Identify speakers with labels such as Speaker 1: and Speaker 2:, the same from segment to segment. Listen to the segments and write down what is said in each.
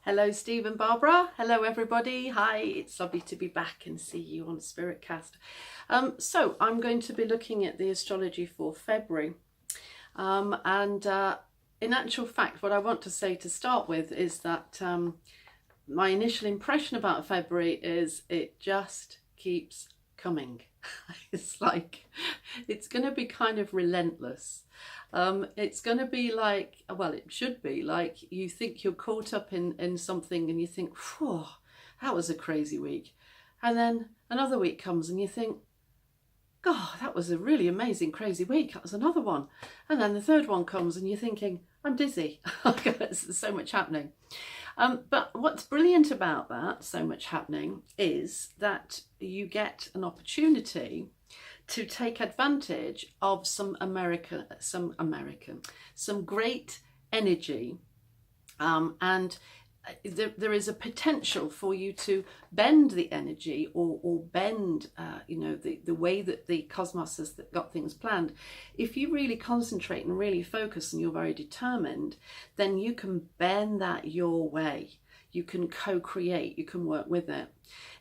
Speaker 1: Hello, Steve and Barbara. Hello, everybody. Hi, it's lovely to be back and see you on Spiritcast. So I'm going to be looking at the astrology for February. In actual fact, what I want to say to start with is that my initial impression about February is it just keeps coming. It's like, it's going to be kind of relentless. It's going to be like, well, it should be like you think you're caught up in something and you think, whew, that was a crazy week. And then another week comes and you think, God, that was a really amazing, crazy week. That was another one. And then the third one comes and you're thinking, I'm dizzy. There's so much happening. But what's brilliant about that, so much happening, is that you get an opportunity to take advantage of some great energy, and there is a potential for you to bend the energy or bend the way that the cosmos has got things planned. If you really concentrate and really focus and you're very determined, then you can bend that your way. You can co-create, you can work with it.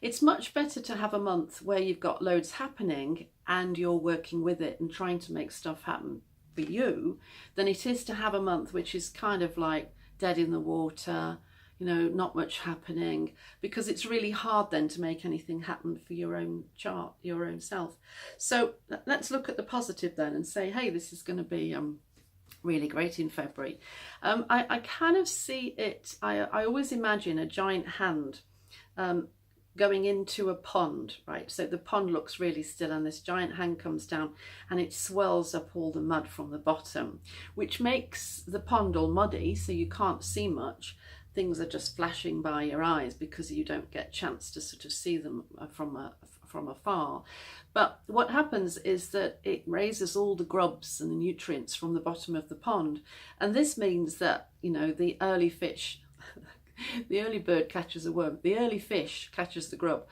Speaker 1: It's much better to have a month where you've got loads happening and you're working with it and trying to make stuff happen for you than it is to have a month which is kind of like dead in the water, not much happening, because it's really hard then to make anything happen for your own chart, your own self. So let's look at the positive then and say, hey, this is going to be really great in February. I kind of see it, I always imagine a giant hand going into a pond, right? So the pond looks really still and this giant hand comes down and it swells up all the mud from the bottom, which makes the pond all muddy so you can't see much. Things are just flashing by your eyes because you don't get a chance to sort of see them from afar. But what happens is that it raises all the grubs and the nutrients from the bottom of the pond. And this means that, the early fish, the early bird catches a worm, the early fish catches the grub.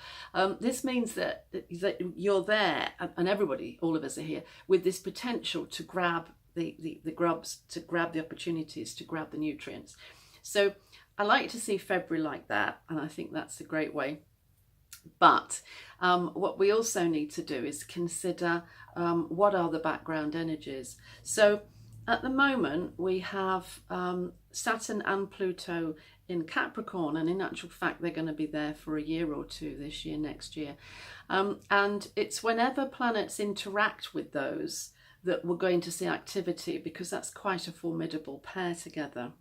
Speaker 1: This means that you're there, and everybody, all of us are here, with this potential to grab the grubs, to grab the opportunities, to grab the nutrients. So I like to see February like that, and I think that's a great way. But what we also need to do is consider what are the background energies. So at the moment we have Saturn and Pluto in Capricorn, and in actual fact they're going to be there for a year or two, this year, next year. And it's whenever planets interact with those that we're going to see activity, because that's quite a formidable pair together.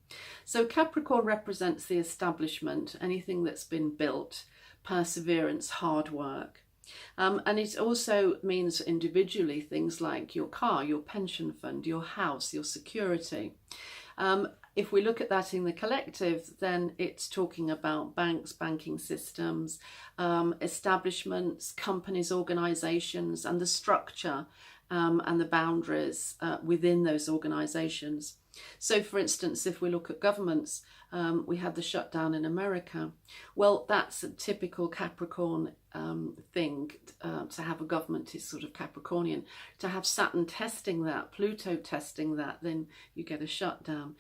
Speaker 1: So Capricorn represents the establishment, anything that's been built, perseverance, hard work. And it also means individually things like your car, your pension fund, your house, your security. If we look at that in the collective, then it's talking about banks, banking systems, establishments, companies, organisations, and the structure and the boundaries within those organisations. So, for instance, if we look at governments, we had the shutdown in America. Well, that's a typical Capricorn thing. To have a government is sort of Capricornian. To have Saturn testing that, Pluto testing that, then you get a shutdown.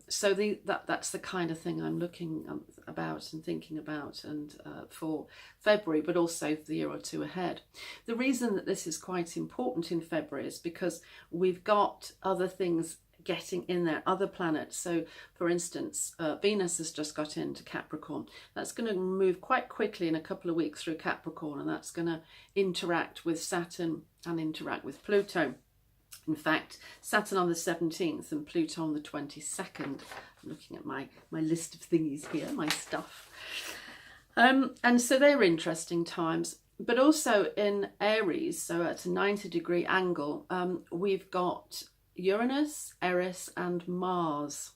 Speaker 1: So that's the kind of thing I'm looking about and thinking about, and for February, but also for the year or two ahead. The reason that this is quite important in February is because we've got other things getting in there, other planets. So for instance, Venus has just got into Capricorn. That's going to move quite quickly in a couple of weeks through Capricorn, and that's going to interact with Saturn and interact with Pluto. In fact, Saturn on the 17th and Pluto on the 22nd. I'm looking at my list of thingies here, my stuff. And so they're interesting times. But also in Aries, so at a 90-degree angle, we've got Uranus, Eris and Mars,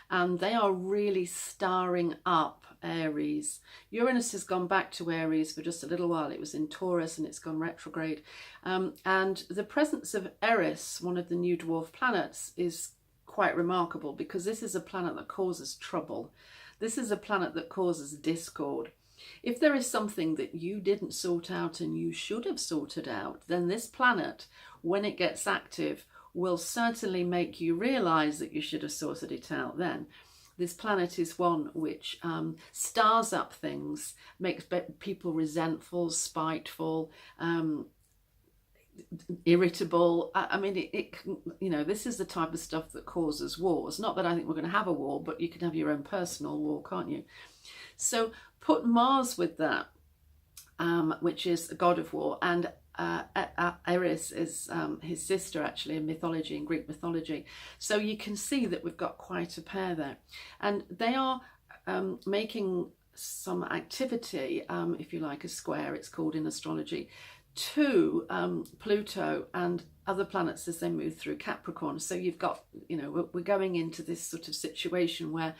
Speaker 1: and they are really starring up Aries. Uranus has gone back to Aries for just a little while. It was in Taurus and it's gone retrograde, and the presence of Eris, one of the new dwarf planets, is quite remarkable, because this is a planet that causes trouble. This is a planet that causes discord. If there is something that you didn't sort out and you should have sorted out, then this planet, when it gets active, will certainly make you realise that you should have sorted it out then. this planet is one which stars up things, makes people resentful, spiteful, irritable. I mean, you know, this is the type of stuff that causes wars. Not that I think we're going to have a war, but you can have your own personal war, can't you? So put Mars with that, which is the god of war, and Eris is his sister, actually, in mythology, in Greek mythology. So you can see that we've got quite a pair there, and they are making some activity, if you like, a square, it's called in astrology, to Pluto and other planets as they move through Capricorn. So you've got, you know, we're going into this sort of situation where,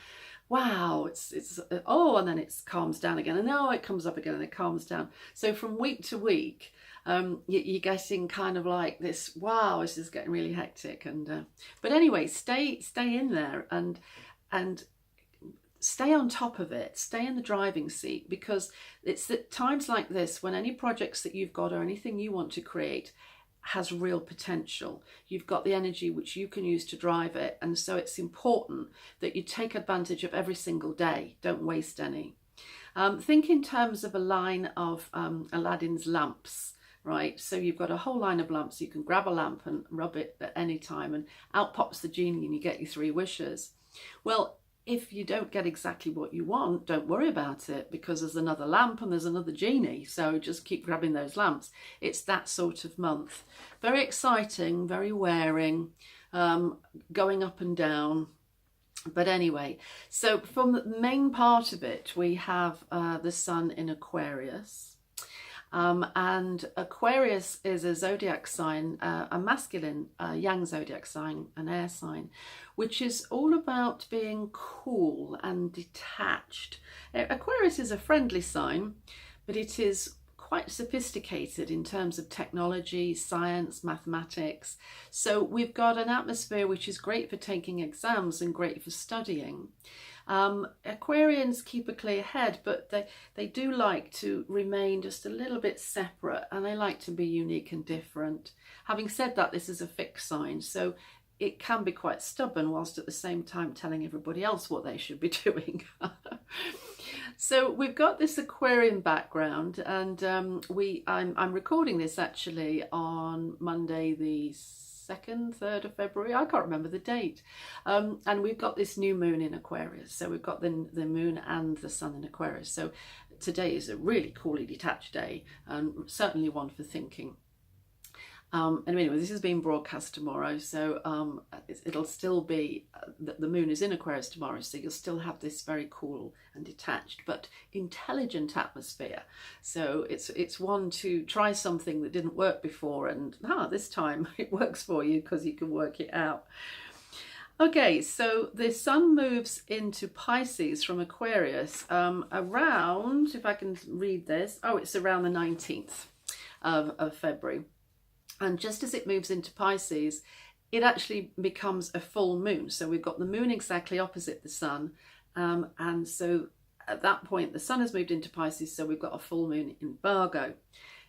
Speaker 1: wow, it's oh, and then it calms down again, and no, it comes up again and it calms down. So from week to week, you're getting kind of like this, wow, this is getting really hectic. And but anyway, stay in there and stay on top of it, stay in the driving seat, because it's at times like this when any projects that you've got or anything you want to create has real potential. You've got the energy which you can use to drive it, and so it's important that you take advantage of every single day. Don't waste any. Think in terms of a line of Aladdin's lamps, right? So you've got a whole line of lamps. You can grab a lamp and rub it at any time, and out pops the genie and you get your 3 wishes. Well, if you don't get exactly what you want, don't worry about it, because there's another lamp and there's another genie. So just keep grabbing those lamps. It's that sort of month. Very exciting, very wearing, going up and down. But anyway, so from the main part of it, we have the sun in Aquarius. And Aquarius is a zodiac sign, a masculine yang zodiac sign, an air sign, which is all about being cool and detached. Aquarius is a friendly sign, but it is quite sophisticated in terms of technology, science, mathematics. So we've got an atmosphere which is great for taking exams and great for studying. Aquarians keep a clear head, but they do like to remain just a little bit separate, and they like to be unique and different. Having said that, this is a fixed sign, so it can be quite stubborn whilst at the same time telling everybody else what they should be doing. So we've got this Aquarian background, and I'm recording this actually on Monday the 2nd, 3rd of February, I can't remember the date, and we've got this new moon in Aquarius. So we've got the moon and the sun in Aquarius. So today is a really coolly detached day, and certainly one for thinking. And anyway, this is being broadcast tomorrow, so it'll still be, the moon is in Aquarius tomorrow, so you'll still have this very cool and detached but intelligent atmosphere. So it's one to try something that didn't work before, and this time it works for you because you can work it out. Okay, so the sun moves into Pisces from Aquarius around, if I can read this, it's around the 19th of February. And just as it moves into Pisces, it actually becomes a full moon. So we've got the moon exactly opposite the sun. And so at that point, the sun has moved into Pisces. So we've got a full moon in Virgo.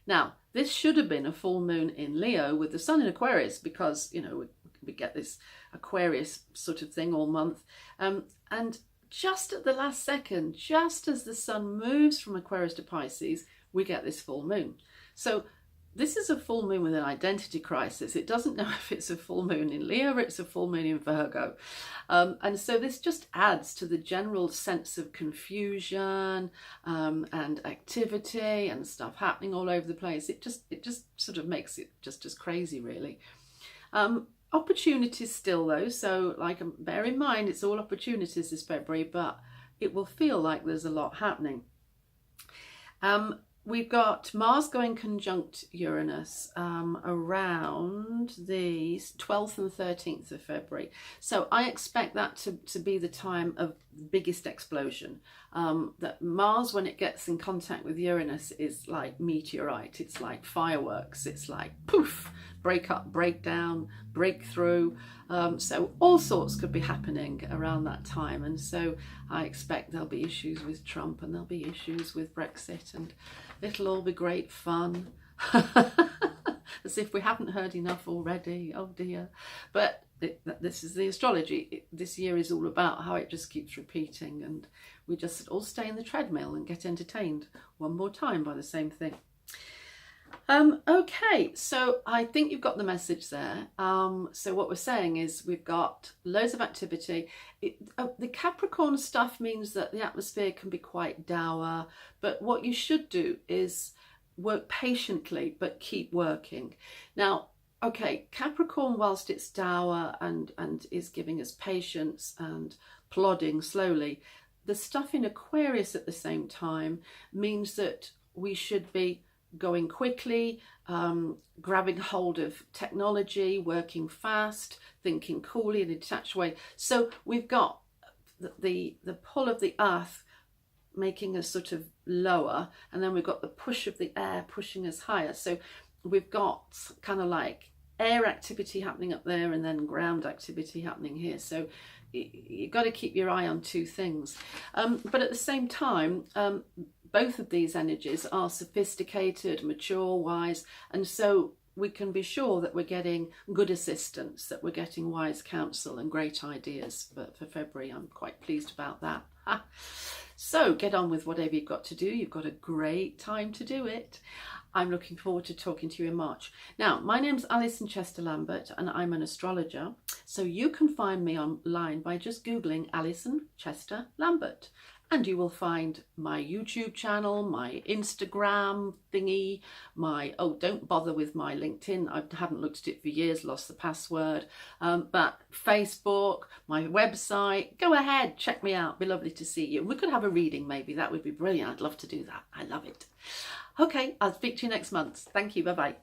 Speaker 1: Now, this should have been a full moon in Leo with the sun in Aquarius, because, you know, we get this Aquarius sort of thing all month. And just at the last second, just as the sun moves from Aquarius to Pisces, we get this full moon. So this is a full moon with an identity crisis. It doesn't know if it's a full moon in Leo or it's a full moon in Virgo. And so this just adds to the general sense of confusion and activity and stuff happening all over the place. It just sort of makes it just as crazy, really. Opportunities still though, so like bear in mind it's all opportunities this February, but it will feel like there's a lot happening. We've got Mars going conjunct Uranus around the 12th and 13th of February. So I expect that to be the time of biggest explosion. That Mars, when it gets in contact with Uranus, is like meteorite. It's like fireworks. It's like poof, break up, break down, breakthrough. So all sorts could be happening around that time. And so I expect there'll be issues with Trump, and there'll be issues with Brexit, and it'll all be great fun. As if we haven't heard enough already. Oh dear. But this is the astrology. This year is all about how it just keeps repeating, and we just all stay in the treadmill and get entertained one more time by the same thing. Okay, so I think you've got the message there. So what we're saying is we've got loads of activity. The Capricorn stuff means that the atmosphere can be quite dour, but what you should do is work patiently, but keep working. Now, okay, Capricorn, whilst it's dour and is giving us patience and plodding slowly, the stuff in Aquarius at the same time means that we should be going quickly, grabbing hold of technology, working fast, thinking coolly in a detached way. So we've got the pull of the earth making us sort of lower, and then we've got the push of the air pushing us higher. So we've got kind of like air activity happening up there and then ground activity happening here. So you've got to keep your eye on two things. But at the same time, both of these energies are sophisticated, mature, wise, and so we can be sure that we're getting good assistance, that we're getting wise counsel and great ideas for February. I'm quite pleased about that. So get on with whatever you've got to do. You've got a great time to do it. I'm looking forward to talking to you in March. Now, my name's Alison Chester-Lambert and I'm an astrologer. So you can find me online by just Googling Alison Chester-Lambert. And you will find my YouTube channel, my Instagram thingy, don't bother with my LinkedIn. I haven't looked at it for years, lost the password. But Facebook, my website, go ahead, check me out. Be lovely to see you. We could have a reading maybe. That would be brilliant. I'd love to do that. I love it. Okay, I'll speak to you next month. Thank you. Bye-bye.